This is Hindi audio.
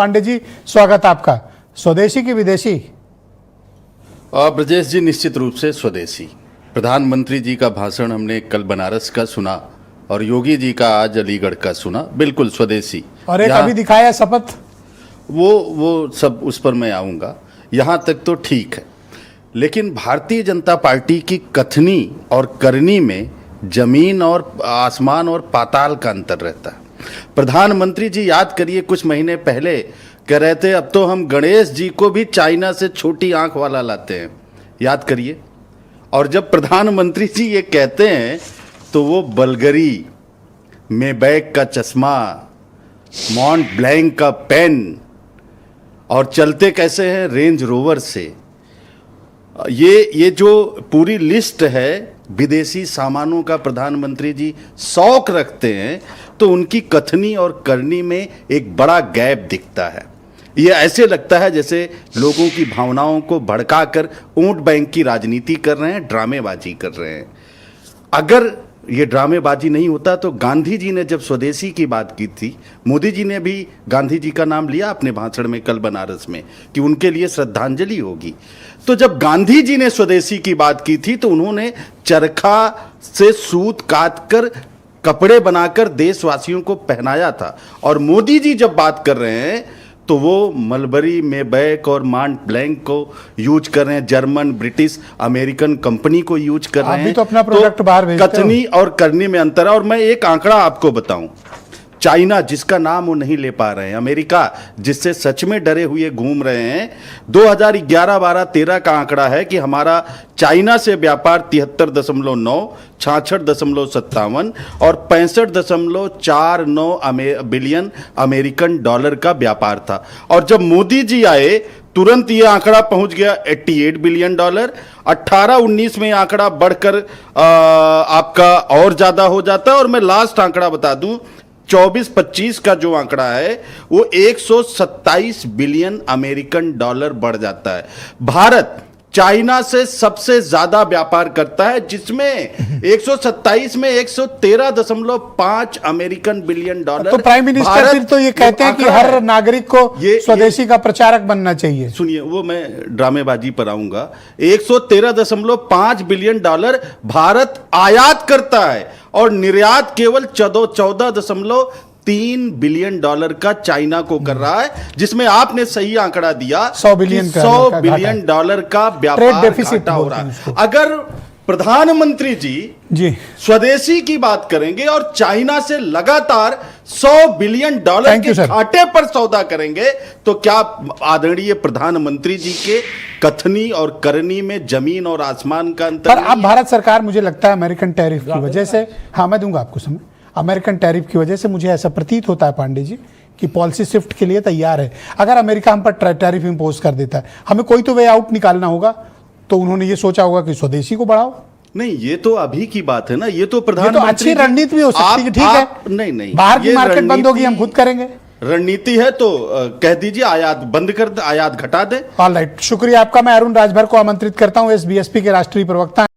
पांडे जी, स्वागत आपका। स्वदेशी की विदेशी? ब्रजेश जी, निश्चित रूप से स्वदेशी। प्रधानमंत्री जी का भाषण हमने कल बनारस का सुना और योगी जी का आज अलीगढ़ का सुना, बिल्कुल स्वदेशी। और एक अभी दिखाया शपथ, वो सब उस पर मैं आऊँगा, यहाँ तक तो ठीक है। लेकिन भारतीय जनता पार्टी की कथनी और करनी में जमीन और आसमान और पाताल का अंतर रहता है। प्रधानमंत्री जी याद करिए, कुछ महीने पहले कह रहे थे अब तो हम गणेश जी को भी चाइना से छोटी आंख वाला लाते हैं, याद करिए। और जब प्रधानमंत्री जी ये कहते हैं तो वो बल्गरी, मेबैक का चश्मा, मॉन्ट ब्लैंक का पेन, और चलते कैसे हैं रेंज रोवर से। ये जो पूरी लिस्ट है विदेशी सामानों का प्रधानमंत्री जी शौक रखते हैं, तो उनकी कथनी और करनी में एक बड़ा गैप दिखता है। ये ऐसे लगता है जैसे लोगों की भावनाओं को भड़काकर वोट बैंक की राजनीति कर रहे हैं, ड्रामेबाजी कर रहे हैं। अगर ये ड्रामेबाजी नहीं होता तो गांधी जी ने जब स्वदेशी की बात की थी, मोदी जी ने भी गांधी जी का नाम लिया अपने भाषण में कल बनारस में कि उनके लिए श्रद्धांजलि होगी। तो जब गांधी जी ने स्वदेशी की बात की थी तो उन्होंने चरखा से सूत काट कर कपड़े बनाकर देशवासियों को पहनाया था। और मोदी जी जब बात कर रहे हैं तो वो मलबरी, मेबैक और मॉन्ट ब्लैंक को यूज कर रहे हैं, जर्मन, ब्रिटिश, अमेरिकन कंपनी को यूज कर रहे हैं। भी तो अपना प्रोडक्ट बाहर भेजते हो। कथनी और करनी में अंतर है। और मैं एक आंकड़ा आपको बताऊं, चाइना जिसका नाम वो नहीं ले पा रहे हैं, अमेरिका जिससे सच में डरे हुए घूम रहे हैं, 2011-12-13 का आंकड़ा है कि हमारा चाइना से व्यापार 73.9, 66.57 और 65.49 बिलियन अमेरिकन डॉलर का व्यापार था। और जब मोदी जी आए तुरंत ये आंकड़ा पहुंच गया 88 बिलियन डॉलर। 18-19 में आंकड़ा बढ़कर आपका और ज्यादा हो जाता है। और मैं लास्ट आंकड़ा बता दूं, 24-25 का जो आंकड़ा है वो 127 बिलियन अमेरिकन डॉलर बढ़ जाता है। भारत चाइना से सबसे ज्यादा व्यापार करता है, जिसमें 127 में 113.5 अमेरिकन बिलियन डॉलर। तो प्राइम मिनिस्टर फिर तो ये कहते हैं कि हर नागरिक को स्वदेशी का प्रचारक बनना चाहिए। सुनिए, वो मैं ड्रामेबाजी पर आऊंगा। 113.5 बिलियन डॉलर भारत आयात करता है और निर्यात केवल 14.3 बिलियन डॉलर का चाइना को कर रहा है, जिसमें आपने सही आंकड़ा दिया 100 बिलियन डॉलर का व्यापार डेफिसिट हो रहा है। अगर प्रधानमंत्री जी स्वदेशी की बात करेंगे और चाइना से लगातार 100 बिलियन डॉलर के घाटे पर सौदा करेंगे, तो क्या आदरणीय प्रधानमंत्री जी के कथनी और करनी में जमीन और आसमान का अंतर? पर अब भारत सरकार, मुझे लगता है अमेरिकन टैरिफ की वजह से, हाँ मैं दूंगा आपको समय, अमेरिकन टैरिफ की वजह से मुझे ऐसा प्रतीत होता है पांडे जी कि पॉलिसी शिफ्ट के लिए तैयार है। अगर अमेरिका हम पर टैरिफ इंपोज कर देता है, हमें कोई तो वे आउट निकालना होगा, तो उन्होंने ये सोचा होगा कि स्वदेशी को बढ़ाओ। नहीं, ये तो अभी की बात है ना, ये तो प्रधानमंत्री, ये तो अच्छी रणनीति भी हो सकती है, ठीक है। नहीं, बाहर की मार्केट बंद होगी, हम खुद करेंगे। रणनीति है तो कह दीजिए आयात बंद कर दे, आयात घटा दे। ऑल राइट, शुक्रिया आपका। मैं अरुण राजभर को आमंत्रित करता हूं, एसबीएसपी के राष्ट्रीय प्रवक्ता।